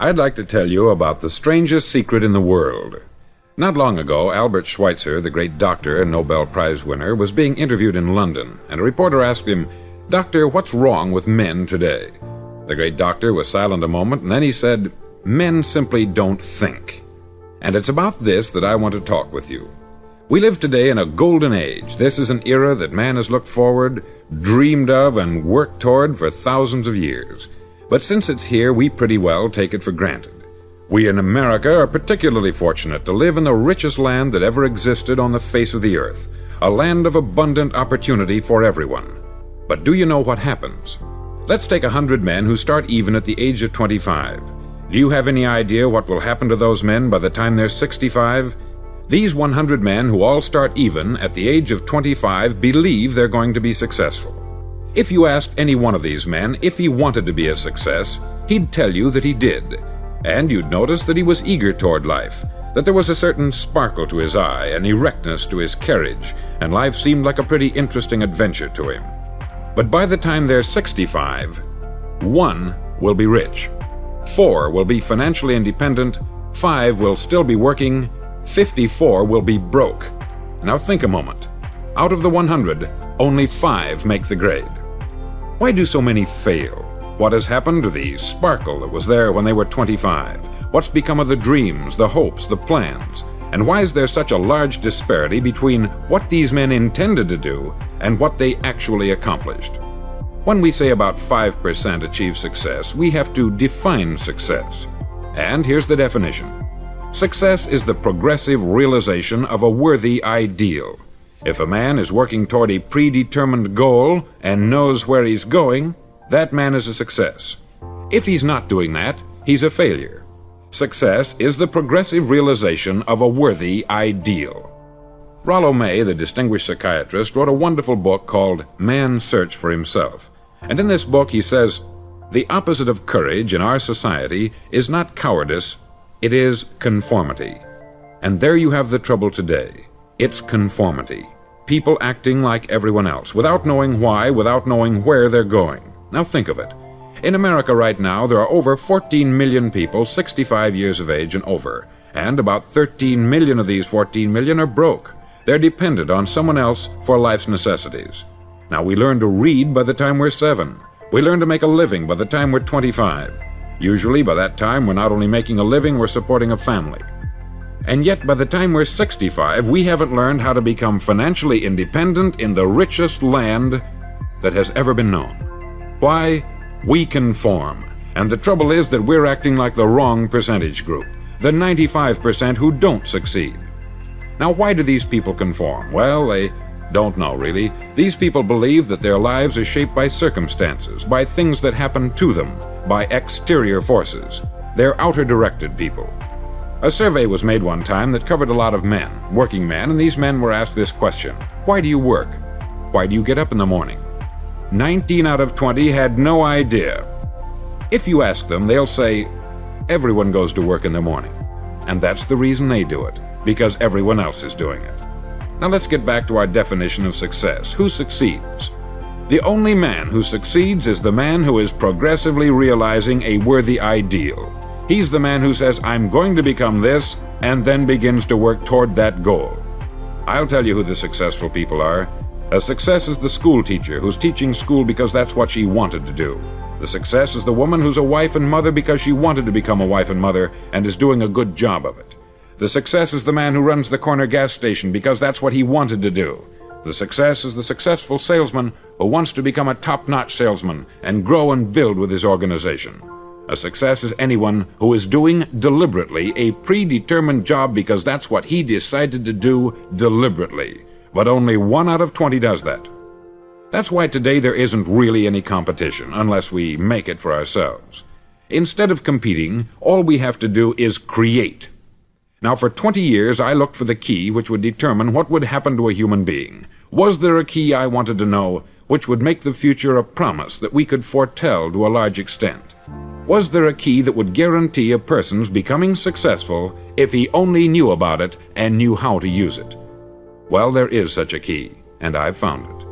I'd like to tell you about the strangest secret in the world. Not long ago, Albert Schweitzer, the great doctor and Nobel Prize winner, was being interviewed in London, and a reporter asked him, "Doctor, what's wrong with men today?" The great doctor was silent a moment, and then he said, "Men simply don't think." And it's about this that I want to talk with you. We live today in a golden age. This is an era that man has looked forward, dreamed of, and worked toward for thousands of years. But since it's here, we pretty well take it for granted. We in America are particularly fortunate to live in the richest land that ever existed on the face of the earth, a land of abundant opportunity for everyone. But do you know what happens? Let's take 100 men who start even at the age of 25. Do you have any idea what will happen to those men by the time they're 65? These 100 men who all start even at the age of 25 believe they're going to be successful. If you asked any one of these men if he wanted to be a success, he'd tell you that he did. And you'd notice that he was eager toward life, that there was a certain sparkle to his eye, an erectness to his carriage, and life seemed like a pretty interesting adventure to him. But by the time they're 65, 1 will be rich, 4 will be financially independent, 5 will still be working, 54 will be broke. Now think a moment. Out of the 100, only 5 make the grade. Why do so many fail? What has happened to the sparkle that was there when they were 25? What's become of the dreams, the hopes, the plans? And why is there such a large disparity between what these men intended to do and what they actually accomplished? When we say about 5% achieve success, we have to define success. And here's the definition. Success is the progressive realization of a worthy ideal. If a man is working toward a predetermined goal and knows where he's going, that man is a success. If he's not doing that, he's a failure. Success is the progressive realization of a worthy ideal. Rollo May, the distinguished psychiatrist, wrote a wonderful book called Man's Search for Himself. And in this book he says, "The opposite of courage in our society is not cowardice, it is conformity." And there you have the trouble today. It's conformity. People acting like everyone else, without knowing why, without knowing where they're going. Now think of it. In America right now, there are over 14 million people 65 years of age and over, and about 13 million of these 14 million are broke. They're dependent on someone else for life's necessities. Now we learn to read by the time we're 7. We learn to make a living by the time we're 25. Usually by that time, we're not only making a living, we're supporting a family. And yet, by the time we're 65, we haven't learned how to become financially independent in the richest land that has ever been known. Why? We conform. And the trouble is that we're acting like the wrong percentage group, the 95% who don't succeed. Now, why do these people conform? Well, they don't know, really. These people believe that their lives are shaped by circumstances, by things that happen to them, by exterior forces. They're outer-directed people. A survey was made one time that covered a lot of men, working men, and these men were asked this question: why do you work? Why do you get up in the morning? 19 out of 20 had no idea. If you ask them, they'll say, everyone goes to work in the morning. And that's the reason they do it, because everyone else is doing it. Now let's get back to our definition of success. Who succeeds? The only man who succeeds is the man who is progressively realizing a worthy ideal. He's the man who says, I'm going to become this, and then begins to work toward that goal. I'll tell you who the successful people are. A success is the school teacher who's teaching school because that's what she wanted to do. The success is the woman who's a wife and mother because she wanted to become a wife and mother and is doing a good job of it. The success is the man who runs the corner gas station because that's what he wanted to do. The success is the successful salesman who wants to become a top-notch salesman and grow and build with his organization. A success is anyone who is doing deliberately a predetermined job because that's what he decided to do deliberately. But only 1 out of 20 does that. That's why today there isn't really any competition, unless we make it for ourselves. Instead of competing, all we have to do is create. Now, for 20 years, I looked for the key which would determine what would happen to a human being. Was there a key, I wanted to know, which would make the future a promise that we could foretell to a large extent? Was there a key that would guarantee a person's becoming successful if he only knew about it and knew how to use it? Well, there is such a key, and I've found it.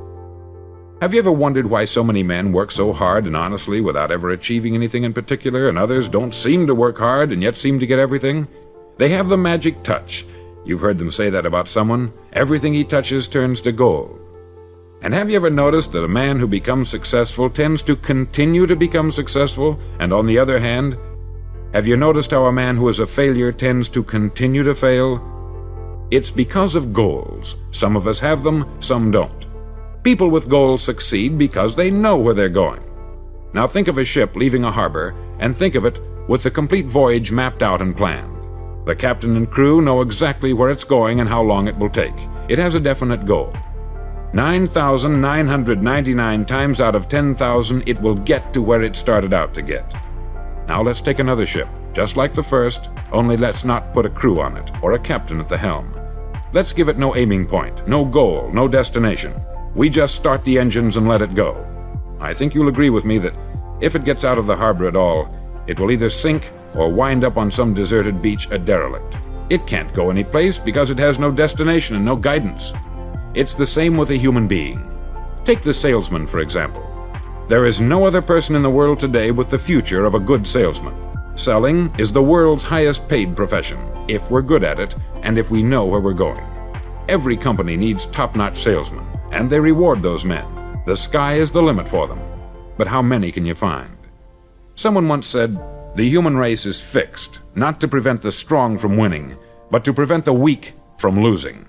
Have you ever wondered why so many men work so hard and honestly without ever achieving anything in particular, and others don't seem to work hard and yet seem to get everything? They have the magic touch. You've heard them say that about someone. Everything he touches turns to gold. And have you ever noticed that a man who becomes successful tends to continue to become successful, and on the other hand, have you noticed how a man who is a failure tends to continue to fail? It's because of goals. Some of us have them, some don't. People with goals succeed because they know where they're going. Now think of a ship leaving a harbor, and think of it with the complete voyage mapped out and planned. The captain and crew know exactly where it's going and how long it will take. It has a definite goal. 9,999 times out of 10,000 it will get to where it started out to get. Now let's take another ship, just like the first, only let's not put a crew on it, or a captain at the helm. Let's give it no aiming point, no goal, no destination. We just start the engines and let it go. I think you'll agree with me that if it gets out of the harbor at all, it will either sink or wind up on some deserted beach a derelict. It can't go any place because it has no destination and no guidance. It's the same with a human being. Take the salesman, for example. There is no other person in the world today with the future of a good salesman. Selling is the world's highest paid profession, if we're good at it and if we know where we're going. Every company needs top-notch salesmen, and they reward those men. The sky is the limit for them. But how many can you find? Someone once said, "The human race is fixed, not to prevent the strong from winning, but to prevent the weak from losing."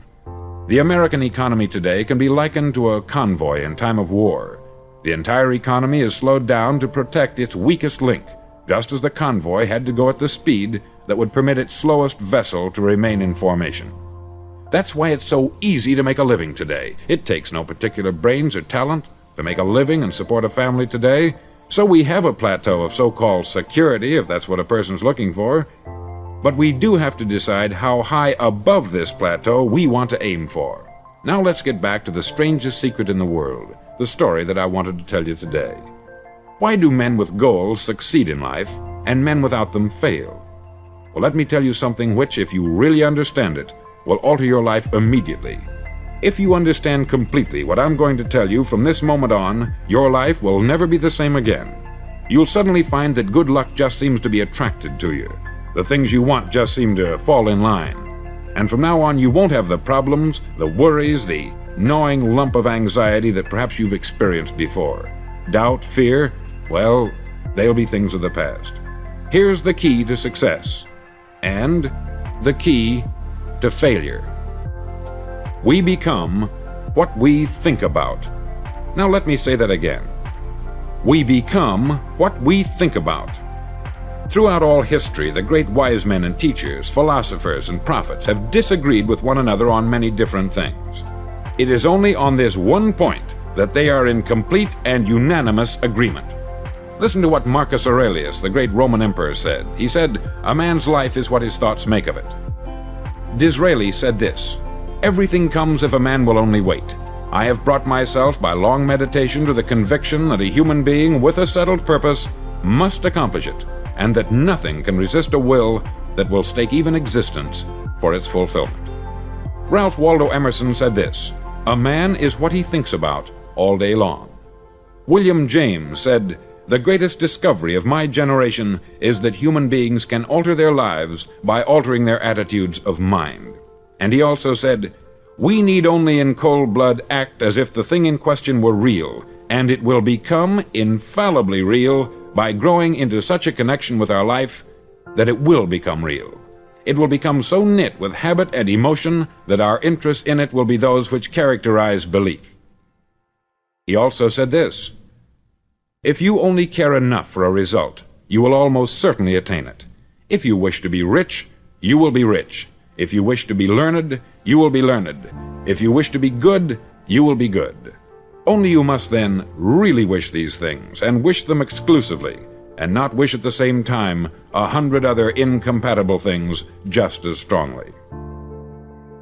The American economy today can be likened to a convoy in time of war. The entire economy is slowed down to protect its weakest link, just as the convoy had to go at the speed that would permit its slowest vessel to remain in formation. That's why it's so easy to make a living today. It takes no particular brains or talent to make a living and support a family today, so we have a plateau of so-called security, if that's what a person's looking for. But we do have to decide how high above this plateau we want to aim for. Now let's get back to the strangest secret in the world, the story that I wanted to tell you today. Why do men with goals succeed in life, and men without them fail? Well, let me tell you something which, if you really understand it, will alter your life immediately. If you understand completely what I'm going to tell you from this moment on, your life will never be the same again. You'll suddenly find that good luck just seems to be attracted to you. The things you want just seem to fall in line. And from now on, you won't have the problems, the worries, the gnawing lump of anxiety that perhaps you've experienced before. Doubt, fear, well, they'll be things of the past. Here's the key to success, and the key to failure. We become what we think about. Now let me say that again. We become what we think about. Throughout all history, the great wise men and teachers, philosophers and prophets have disagreed with one another on many different things. It is only on this one point that they are in complete and unanimous agreement. Listen to what Marcus Aurelius, the great Roman emperor, said. He said, "A man's life is what his thoughts make of it." Disraeli said this, "Everything comes if a man will only wait. I have brought myself by long meditation to the conviction that a human being with a settled purpose must accomplish it, and that nothing can resist a will that will stake even existence for its fulfillment." Ralph Waldo Emerson said this, "A man is what he thinks about all day long." William James said, "The greatest discovery of my generation is that human beings can alter their lives by altering their attitudes of mind." And he also said, "We need only in cold blood act as if the thing in question were real, and it will become infallibly real by growing into such a connection with our life that it will become real. It will become so knit with habit and emotion that our interest in it will be those which characterize belief." He also said this, "If you only care enough for a result, you will almost certainly attain it. If you wish to be rich, you will be rich. If you wish to be learned, you will be learned. If you wish to be good, you will be good. Only you must then really wish these things, and wish them exclusively, and not wish at the same time 100 other incompatible things just as strongly."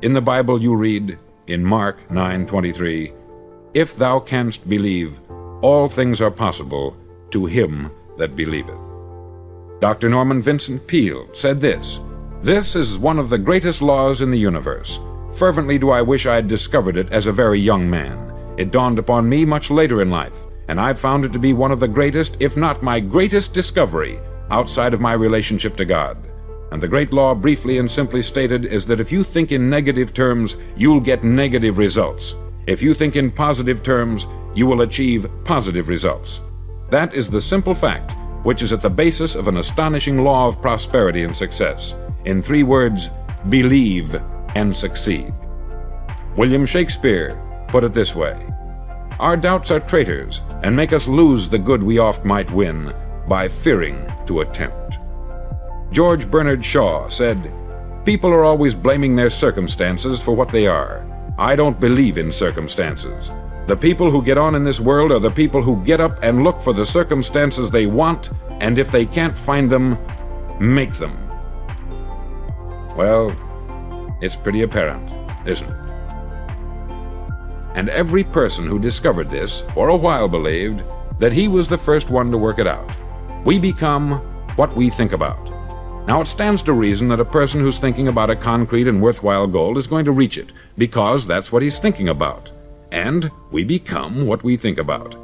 In the Bible you read, in Mark 9:23, "If thou canst believe, all things are possible to him that believeth." Dr. Norman Vincent Peale said this, "This is one of the greatest laws in the universe. Fervently do I wish I had discovered it as a very young man. It dawned upon me much later in life, and I've found it to be one of the greatest, if not my greatest discovery, outside of my relationship to God. And the great law, briefly and simply stated, is that if you think in negative terms, you'll get negative results. If you think in positive terms, you will achieve positive results. That is the simple fact which is at the basis of an astonishing law of prosperity and success. In 3 words, believe and succeed. William Shakespeare put it this way: "Our doubts are traitors, and make us lose the good we oft might win by fearing to attempt." George Bernard Shaw said, "People are always blaming their circumstances for what they are. I don't believe in circumstances. The people who get on in this world are the people who get up and look for the circumstances they want, and if they can't find them, make them." Well, it's pretty apparent, isn't it? And every person who discovered this for a while believed that he was the first one to work it out. We become what we think about. Now, it stands to reason that a person who's thinking about a concrete and worthwhile goal is going to reach it, because that's what he's thinking about. And we become what we think about.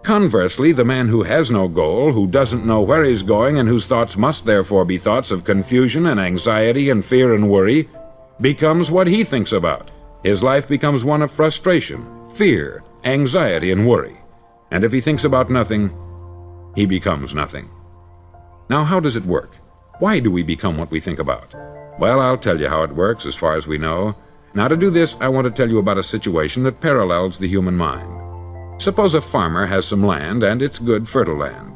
Conversely, the man who has no goal, who doesn't know where he's going, and whose thoughts must therefore be thoughts of confusion and anxiety and fear and worry, becomes what he thinks about. His life becomes one of frustration, fear, anxiety, and worry. And if he thinks about nothing, he becomes nothing. Now, how does it work? Why do we become what we think about? Well, I'll tell you how it works as far as we know. Now, to do this, I want to tell you about a situation that parallels the human mind. Suppose a farmer has some land, and it's good, fertile land.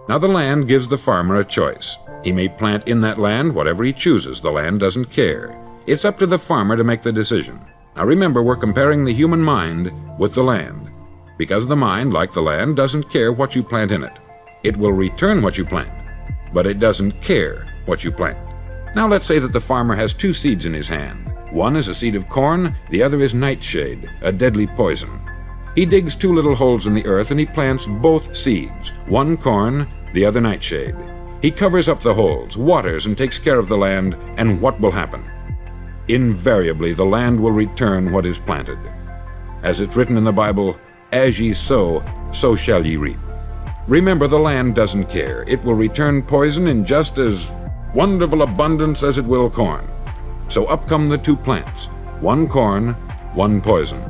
Now, the land gives the farmer a choice. He may plant in that land whatever he chooses. The land doesn't care. It's up to the farmer to make the decision. Now, remember, we're comparing the human mind with the land, because the mind, like the land, doesn't care what you plant in it. It will return what you plant, but it doesn't care what you plant. Now, let's say that the farmer has 2 seeds in his hand. One is a seed of corn, the other is nightshade, a deadly poison. He digs 2 little holes in the earth and he plants both seeds, one corn, the other nightshade. He covers up the holes, waters, and takes care of the land, and what will happen? Invariably, the land will return what is planted. As it's written in the Bible, "As ye sow, so shall ye reap." Remember, the land doesn't care. It will return poison in just as wonderful abundance as it will corn. So up come the 2 plants, one corn, one poison.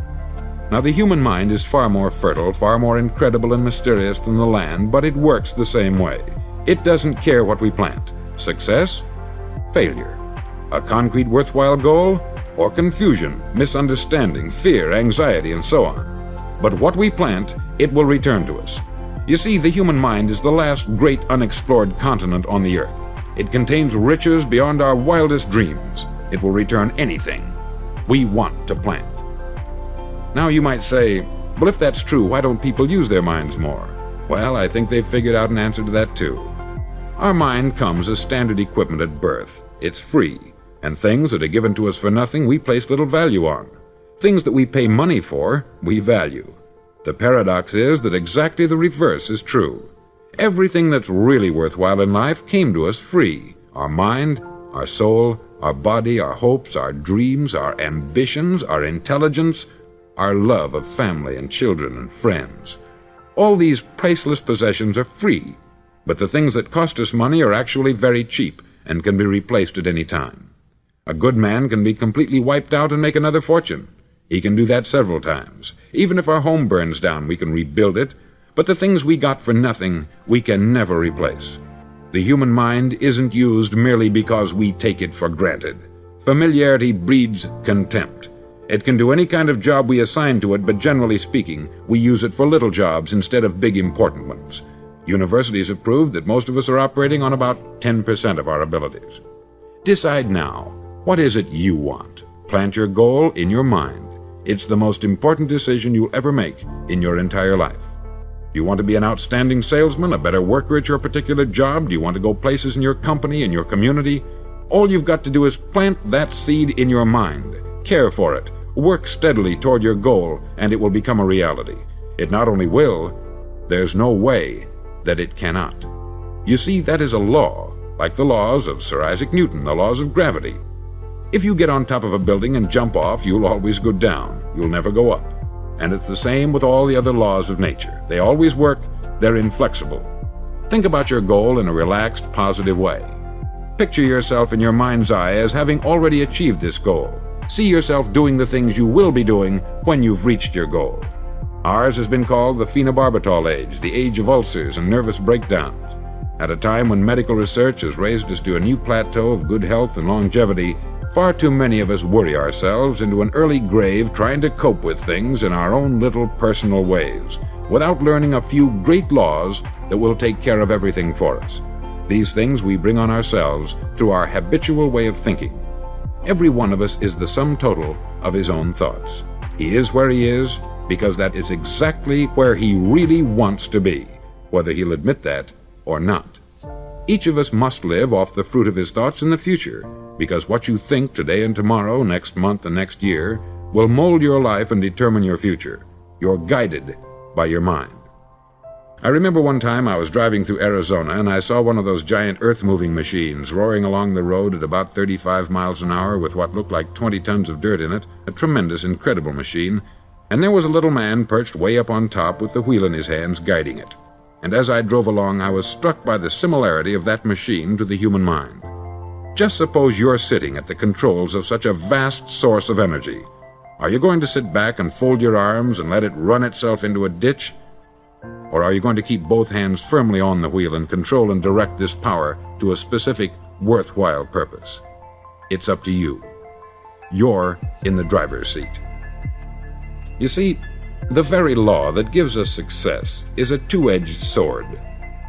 Now, the human mind is far more fertile, far more incredible and mysterious than the land, but it works the same way. It doesn't care what we plant. Success, failure. A concrete, worthwhile goal, or confusion, misunderstanding, fear, anxiety, and so on. But what we plant, it will return to us. You see, the human mind is the last great unexplored continent on the earth. It contains riches beyond our wildest dreams. It will return anything we want to plant. Now, you might say, well, if that's true, why don't people use their minds more? Well, I think they've figured out an answer to that too. Our mind comes as standard equipment at birth. It's free, and things that are given to us for nothing we place little value on. Things that we pay money for, we value. The paradox is that exactly the reverse is true. Everything that's really worthwhile in life came to us free. Our mind, our soul, our body, our hopes, our dreams, our ambitions, our intelligence, our love of family and children and friends. All these priceless possessions are free, but the things that cost us money are actually very cheap and can be replaced at any time. A good man can be completely wiped out and make another fortune. He can do that several times. Even if our home burns down, we can rebuild it, but the things we got for nothing, we can never replace. The human mind isn't used merely because we take it for granted. Familiarity breeds contempt. It can do any kind of job we assign to it, but generally speaking, we use it for little jobs instead of big important ones. Universities have proved that most of us are operating on about 10% of our abilities. Decide now, what is it you want? Plant your goal in your mind. It's the most important decision you'll ever make in your entire life. Do you want to be an outstanding salesman, a better worker at your particular job? Do you want to go places in your company, in your community? All you've got to do is plant that seed in your mind. Care for it. Work steadily toward your goal, and it will become a reality. It not only will, there's no way that it cannot. You see, that is a law, like the laws of Sir Isaac Newton, the laws of gravity. If you get on top of a building and jump off, you'll always go down. You'll never go up. And it's the same with all the other laws of nature. They always work, they're inflexible. Think about your goal in a relaxed, positive way. Picture yourself in your mind's eye as having already achieved this goal. See yourself doing the things you will be doing when you've reached your goal. Ours has been called the phenobarbital age, the age of ulcers and nervous breakdowns. At a time when medical research has raised us to a new plateau of good health and longevity, far too many of us worry ourselves into an early grave trying to cope with things in our own little personal ways, without learning a few great laws that will take care of everything for us. These things we bring on ourselves through our habitual way of thinking. Every one of us is the sum total of his own thoughts. He is where he is because that is exactly where he really wants to be, whether he'll admit that or not. Each of us must live off the fruit of his thoughts in the future, because what you think today and tomorrow, next month and next year, will mold your life and determine your future. You're guided by your mind. I remember one time I was driving through Arizona and I saw one of those giant earth-moving machines roaring along the road at about 35 miles an hour with what looked like 20 tons of dirt in it, a tremendous, incredible machine, and there was a little man perched way up on top with the wheel in his hands guiding it. And as I drove along, I was struck by the similarity of that machine to the human mind. Just suppose you're sitting at the controls of such a vast source of energy. Are you going to sit back and fold your arms and let it run itself into a ditch? Or are you going to keep both hands firmly on the wheel and control and direct this power to a specific, worthwhile purpose? It's up to you. You're in the driver's seat. You see, the very law that gives us success is a two-edged sword.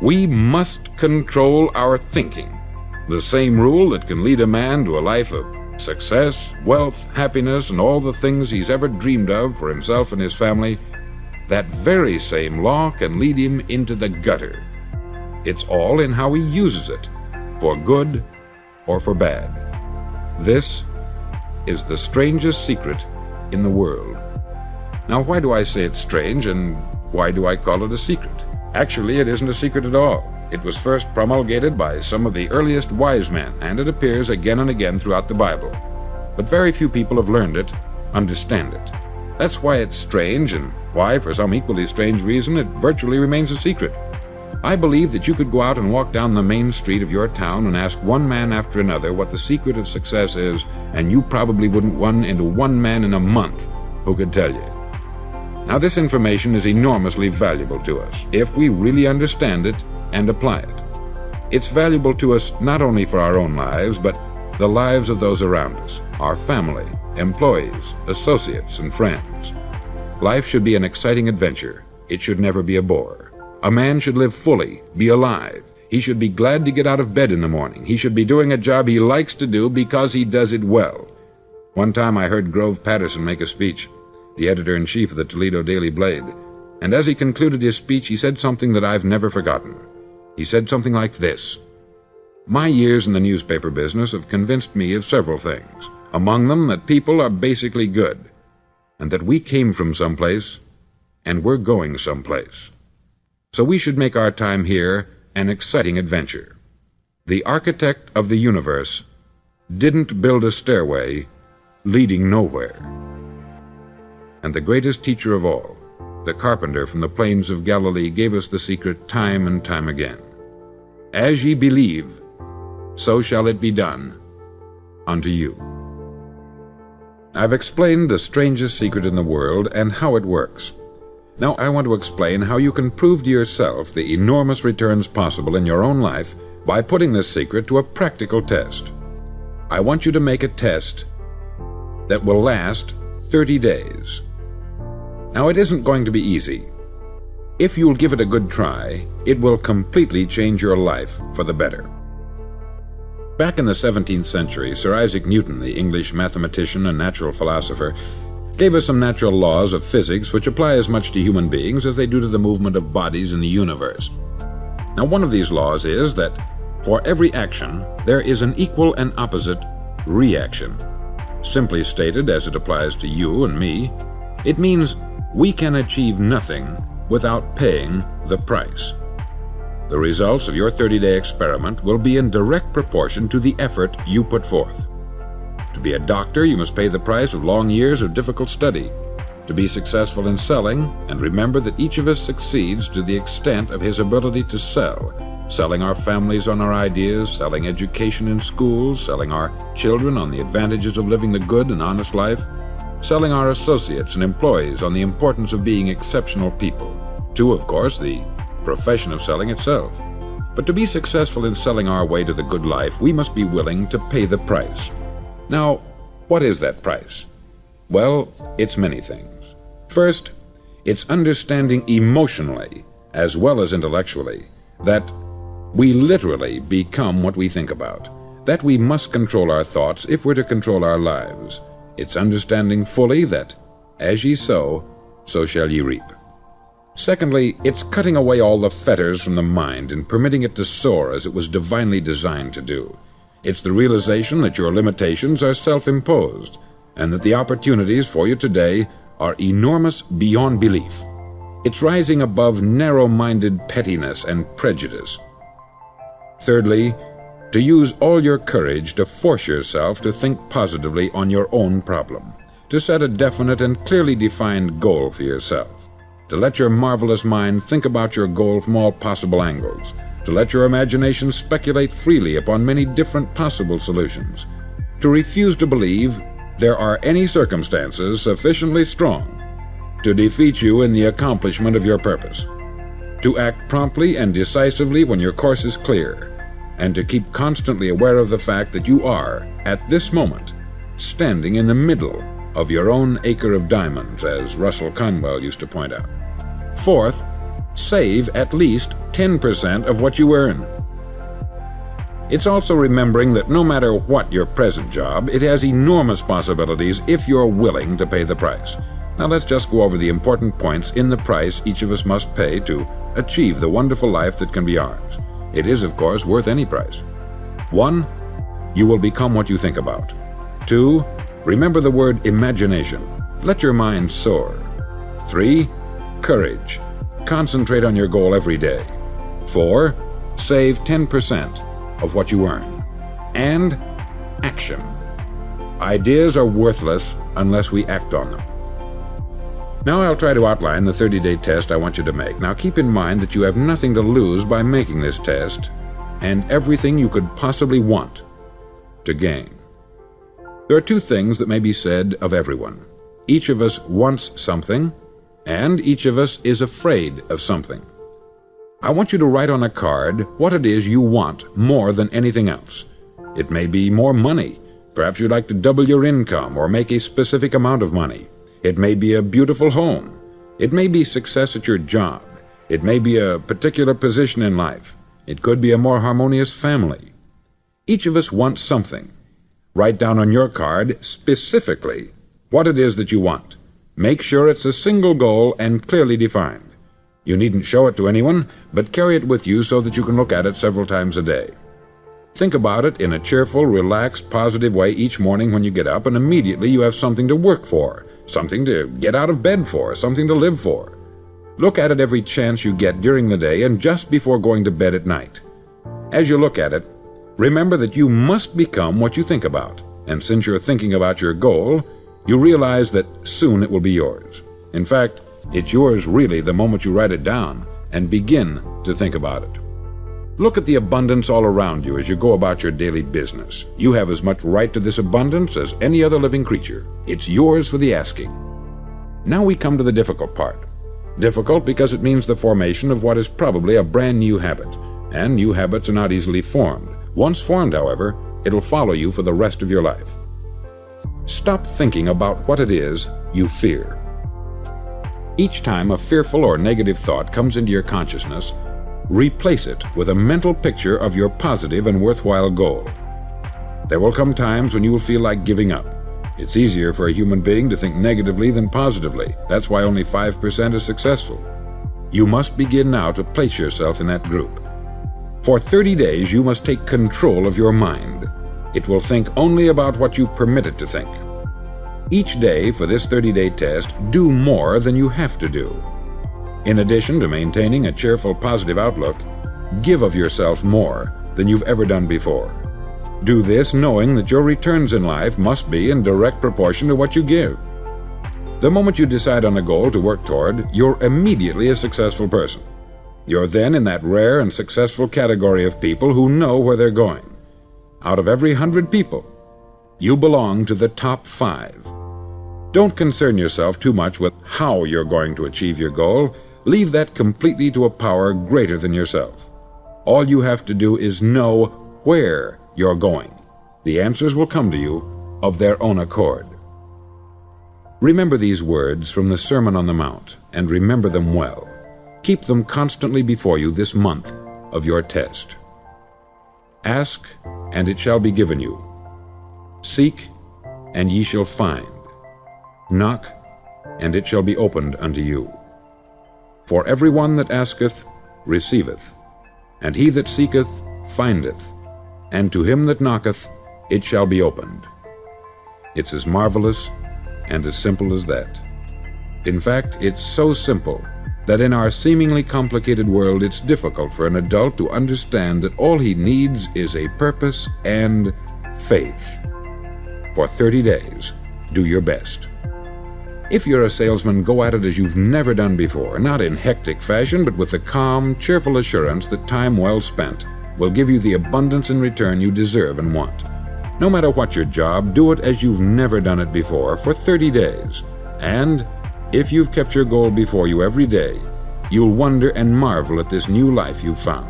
We must control our thinking. The same rule that can lead a man to a life of success, wealth, happiness, and all the things he's ever dreamed of for himself and his family, that very same law can lead him into the gutter. It's all in how he uses it, for good or for bad. This is the strangest secret in the world. Now, why do I say it's strange, and why do I call it a secret? Actually, it isn't a secret at all. It was first promulgated by some of the earliest wise men, and it appears again and again throughout the Bible. But very few people have learned it, understand it. That's why it's strange, and why, for some equally strange reason, it virtually remains a secret. I believe that you could go out and walk down the main street of your town and ask one man after another what the secret of success is, and you probably wouldn't run into one man in a month who could tell you. Now, this information is enormously valuable to us if we really understand it and apply it. It's valuable to us not only for our own lives, but the lives of those around us, our family, employees, associates, and friends. Life should be an exciting adventure. It should never be a bore. A man should live fully, be alive. He should be glad to get out of bed in the morning. He should be doing a job he likes to do because he does it well. One time I heard Grove Patterson make a speech, the editor-in-chief of the Toledo Daily Blade, and as he concluded his speech, he said something that I've never forgotten. He said something like this: "My years in the newspaper business have convinced me of several things, among them that people are basically good, and that we came from someplace, and we're going someplace. So we should make our time here an exciting adventure. The architect of the universe didn't build a stairway leading nowhere." And the greatest teacher of all, the carpenter from the plains of Galilee, gave us the secret time and time again. As ye believe, so shall it be done unto you. I've explained the strangest secret in the world and how it works. Now I want to explain how you can prove to yourself the enormous returns possible in your own life by putting this secret to a practical test. I want you to make a test that will last 30 days. Now, it isn't going to be easy. If you'll give it a good try, it will completely change your life for the better. Back in the 17th century, Sir Isaac Newton, the English mathematician and natural philosopher, gave us some natural laws of physics which apply as much to human beings as they do to the movement of bodies in the universe. Now, one of these laws is that for every action, there is an equal and opposite reaction. Simply stated, as it applies to you and me, it means we can achieve nothing without paying the price. The results of your 30-day experiment will be in direct proportion to the effort you put forth. To be a doctor, you must pay the price of long years of difficult study. to be successful in selling, and remember that each of us succeeds to the extent of his ability to sell. Selling our families on our ideas, selling education in schools, selling our children on the advantages of living the good and honest life, selling our associates and employees on the importance of being exceptional people, to, of course, the profession of selling itself. But to be successful in selling our way to the good life, we must be willing to pay the price. Now, what is that price? Well, it's many things. First, it's understanding emotionally, as well as intellectually, that we literally become what we think about, that we must control our thoughts if we're to control our lives. It's understanding fully that, as ye sow, so shall ye reap. Secondly, it's cutting away all the fetters from the mind and permitting it to soar as it was divinely designed to do. It's the realization that your limitations are self-imposed, and that the opportunities for you today are enormous beyond belief. It's rising above narrow-minded pettiness and prejudice. Thirdly, to use all your courage to force yourself to think positively on your own problem, to set a definite and clearly defined goal for yourself, to let your marvelous mind think about your goal from all possible angles, to let your imagination speculate freely upon many different possible solutions, to refuse to believe there are any circumstances sufficiently strong to defeat you in the accomplishment of your purpose, to act promptly and decisively when your course is clear, and to keep constantly aware of the fact that you are, at this moment, standing in the middle of your own acre of diamonds, as Russell Conwell used to point out. Fourth, save at least 10% of what you earn. It's also remembering that no matter what your present job, it has enormous possibilities if you're willing to pay the price. Now let's just go over the important points in the price each of us must pay to achieve the wonderful life that can be ours. It is, of course, worth any price. 1. You will become what you think about. 2. Remember the word imagination. Let your mind soar. 3. Courage. Concentrate on your goal every day. 4. Save 10% of what you earn. And action. Ideas are worthless unless we act on them. Now I'll try to outline the 30-day test I want you to make. Now keep in mind that you have nothing to lose by making this test, and everything you could possibly want to gain. There are two things that may be said of everyone. Each of us wants something, and each of us is afraid of something. I want you to write on a card what it is you want more than anything else. It may be more money. Perhaps you'd like to double your income or make a specific amount of money. It may be a beautiful home. It may be success at your job. It may be a particular position in life. It could be a more harmonious family. Each of us wants something. Write down on your card specifically what it is that you want. Make sure it's a single goal and clearly defined. You needn't show it to anyone, but carry it with you so that you can look at it several times a day. Think about it in a cheerful, relaxed, positive way each morning when you get up, and immediately you have something to work for, something to get out of bed for, something to live for. Look at it every chance you get during the day and just before going to bed at night. As you look at it, remember that you must become what you think about, and since you're thinking about your goal, you realize that soon it will be yours. In fact, it's yours really the moment you write it down and begin to think about it. Look at the abundance all around you as you go about your daily business. You have as much right to this abundance as any other living creature. It's yours for the asking. Now we come to the difficult part. Difficult because it means the formation of what is probably a brand new habit, and new habits are not easily formed. Once formed, however, it'll follow you for the rest of your life. Stop thinking about what it is you fear. Each time a fearful or negative thought comes into your consciousness, replace it with a mental picture of your positive and worthwhile goal. There will come times when you will feel like giving up. It's easier for a human being to think negatively than positively. That's why only 5% is successful. You must begin now to place yourself in that group. For 30 days, you must take control of your mind. It will think only about what you permit it to think. Each day for this 30-day test, do more than you have to do. In addition to maintaining a cheerful, positive outlook, give of yourself more than you've ever done before. Do this knowing that your returns in life must be in direct proportion to what you give. The moment you decide on a goal to work toward, you're immediately a successful person. You're then in that rare and successful category of people who know where they're going. Out of every 100 people, you belong to the top 5. Don't concern yourself too much with how you're going to achieve your goal. Leave that completely to a power greater than yourself. All you have to do is know where you're going. The answers will come to you of their own accord. Remember these words from the Sermon on the Mount, and remember them well. Keep them constantly before you this month of your test. Ask, and it shall be given you. Seek, and ye shall find. Knock, and it shall be opened unto you. For every one that asketh receiveth, and he that seeketh findeth, and to him that knocketh it shall be opened. It's as marvelous and as simple as that. In fact, it's so simple that in our seemingly complicated world it's difficult for an adult to understand that all he needs is a purpose and faith. For 30 days, do your best. If you're a salesman, go at it as you've never done before, not in hectic fashion, but with the calm, cheerful assurance that time well spent will give you the abundance in return you deserve and want. No matter what your job, do it as you've never done it before for 30 days. And if you've kept your goal before you every day, you'll wonder and marvel at this new life you've found.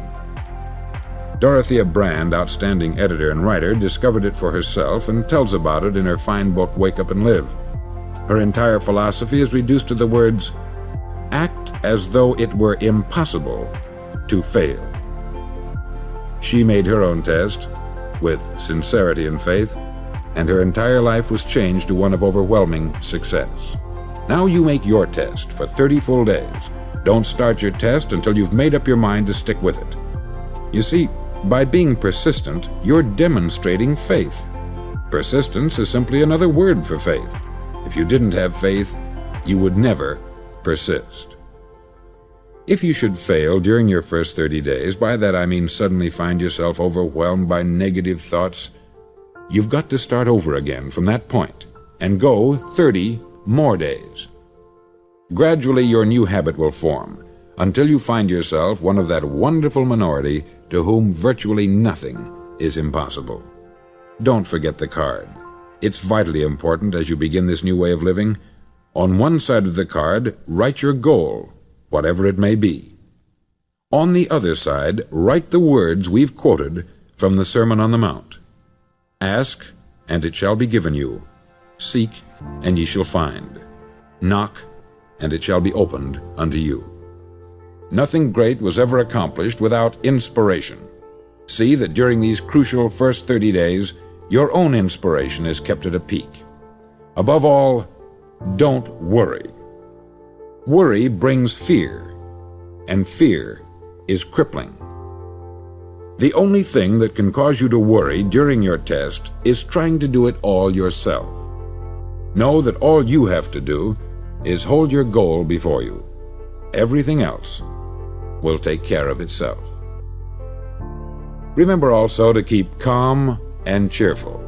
Dorothea Brand, outstanding editor and writer, discovered it for herself and tells about it in her fine book, Wake Up and Live. Her entire philosophy is reduced to the words, act as though it were impossible to fail. She made her own test with sincerity and faith, and her entire life was changed to one of overwhelming success. Now you make your test for 30 full days. Don't start your test until you've made up your mind to stick with it. You see, by being persistent, you're demonstrating faith. Persistence is simply another word for faith. If you didn't have faith, you would never persist. If you should fail during your first 30 days, by that I mean suddenly find yourself overwhelmed by negative thoughts, you've got to start over again from that point and go 30 more days. Gradually your new habit will form until you find yourself one of that wonderful minority to whom virtually nothing is impossible. Don't forget the card. It's vitally important as you begin this new way of living. On one side of the card, write your goal, whatever it may be. On the other side, write the words we've quoted from the Sermon on the Mount. Ask, and it shall be given you. Seek, and ye shall find. Knock, and it shall be opened unto you. Nothing great was ever accomplished without inspiration. See that during these crucial first 30 days, your own inspiration is kept at a peak. Above all, don't worry. Worry brings fear, and fear is crippling. The only thing that can cause you to worry during your test is trying to do it all yourself. Know that all you have to do is hold your goal before you. Everything else will take care of itself. Remember also to keep calm and cheerful.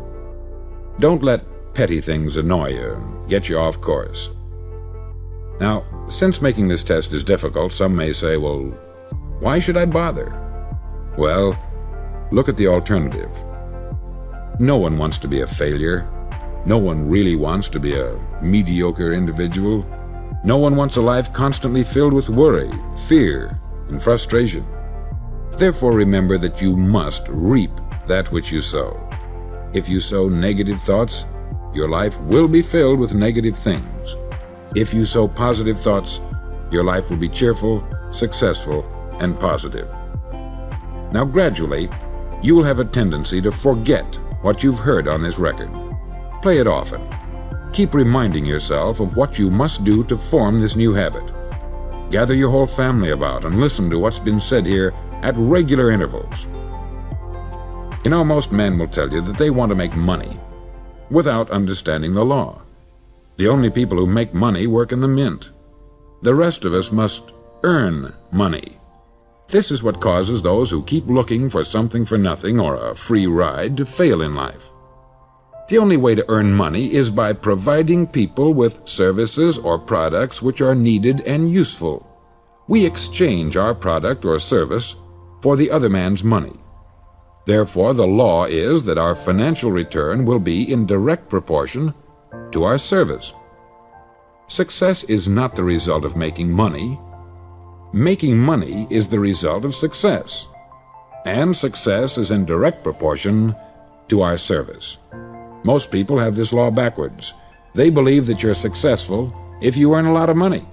Don't let petty things annoy you and get you off course. Now, since making this test is difficult, some may say, well, why should I bother? Well, look at the alternative. No one wants to be a failure. No one really wants to be a mediocre individual. No one wants a life constantly filled with worry, fear, and frustration. Therefore, remember that you must reap that which you sow. If you sow negative thoughts, your life will be filled with negative things. If you sow positive thoughts, your life will be cheerful, successful, and positive. Now gradually, you will have a tendency to forget what you've heard on this record. Play it often. Keep reminding yourself of what you must do to form this new habit. Gather your whole family about and listen to what's been said here at regular intervals. You know, most men will tell you that they want to make money without understanding the law. The only people who make money work in the mint. The rest of us must earn money. This is what causes those who keep looking for something for nothing or a free ride to fail in life. The only way to earn money is by providing people with services or products which are needed and useful. We exchange our product or service for the other man's money. Therefore, the law is that our financial return will be in direct proportion to our service. Success is not the result of making money. Making money is the result of success, and success is in direct proportion to our service. Most people have this law backwards. They believe that you're successful if you earn a lot of money.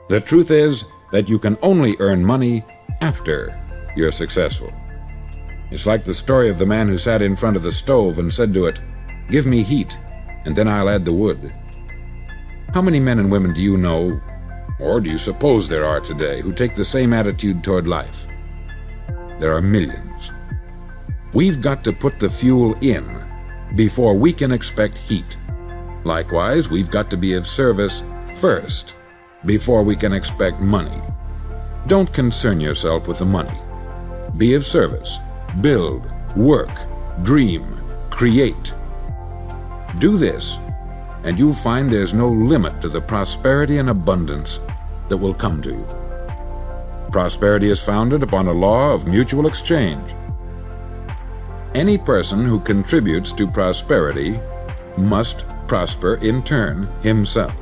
The truth is that you can only earn money after you're successful. It's like the story of the man who sat in front of the stove and said to it, "Give me heat, and then I'll add the wood." How many men and women do you know, or do you suppose there are today, who take the same attitude toward life? There are millions. We've got to put the fuel in before we can expect heat. Likewise, we've got to be of service first before we can expect money. Don't concern yourself with the money. Be of service. Build, work, dream, create. Do this, and you'll find there's no limit to the prosperity and abundance that will come to you. Prosperity is founded upon a law of mutual exchange. Any person who contributes to prosperity must prosper in turn himself.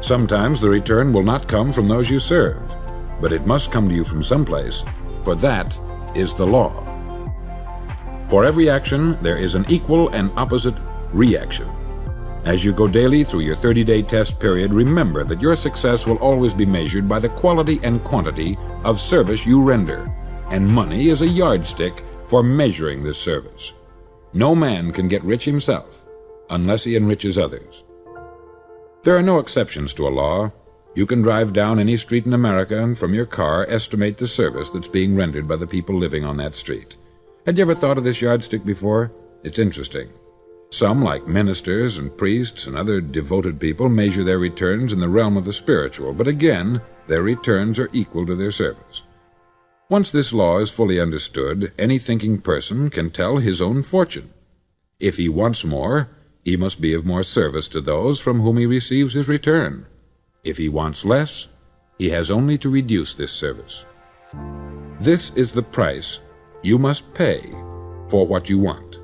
Sometimes the return will not come from those you serve, but it must come to you from someplace, for that is the law. For every action, there is an equal and opposite reaction. As you go daily through your 30-day test period, remember that your success will always be measured by the quality and quantity of service you render, and money is a yardstick for measuring this service. No man can get rich himself unless he enriches others. There are no exceptions to a law. You can drive down any street in America and from your car estimate the service that's being rendered by the people living on that street. Had you ever thought of this yardstick before? It's interesting. Some, like ministers and priests and other devoted people, measure their returns in the realm of the spiritual, but again, their returns are equal to their service. Once this law is fully understood, any thinking person can tell his own fortune. If he wants more, he must be of more service to those from whom he receives his return. If he wants less, he has only to reduce this service. This is the price you must pay for what you want.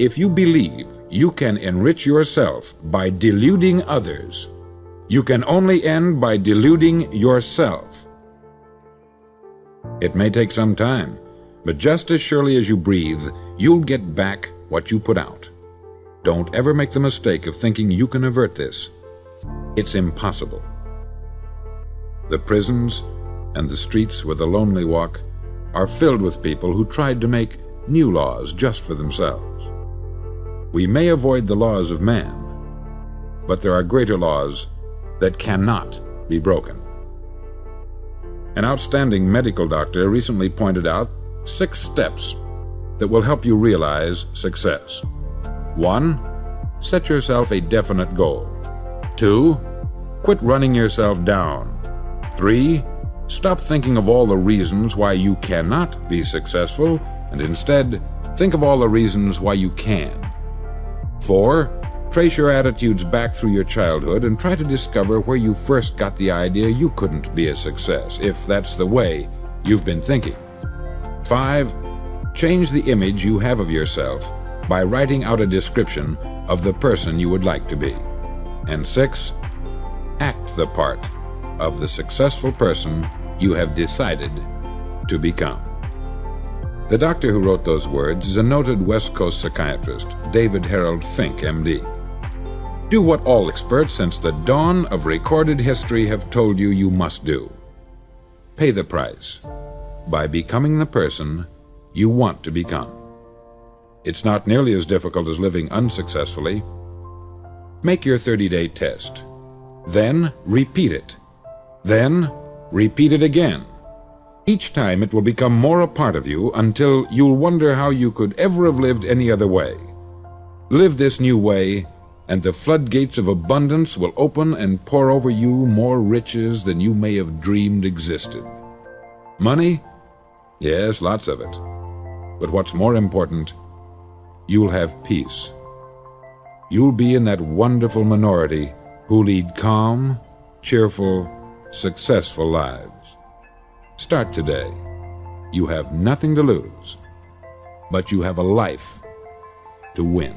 If you believe you can enrich yourself by deluding others, you can only end by deluding yourself. It may take some time, but just as surely as you breathe, you'll get back what you put out. Don't ever make the mistake of thinking you can avert this. It's impossible. The prisons and the streets where the lonely walk are filled with people who tried to make new laws just for themselves. We may avoid the laws of man, but there are greater laws that cannot be broken. An outstanding medical doctor recently pointed out 6 steps that will help you realize success. 1. Set yourself a definite goal. 2. Quit running yourself down. 3. Stop thinking of all the reasons why you cannot be successful, and instead think of all the reasons why you can. 4. Trace your attitudes back through your childhood and try to discover where you first got the idea you couldn't be a success, if that's the way you've been thinking. 5. Change the image you have of yourself by writing out a description of the person you would like to be. And 6. Act the part of the successful person you have decided to become. The doctor who wrote those words is a noted West Coast psychiatrist, David Harold Fink, M.D. Do what all experts since the dawn of recorded history have told you you must do. Pay the price by becoming the person you want to become. It's not nearly as difficult as living unsuccessfully. Make your 30-day test. Then repeat it. Then repeat it again. Each time it will become more a part of you until you'll wonder how you could ever have lived any other way. Live this new way, and the floodgates of abundance will open and pour over you more riches than you may have dreamed existed. Money? Yes, lots of it. But what's more important you'll have peace. You'll be in that wonderful minority who lead calm, cheerful, successful lives. Start today. You have nothing to lose, but you have a life to win.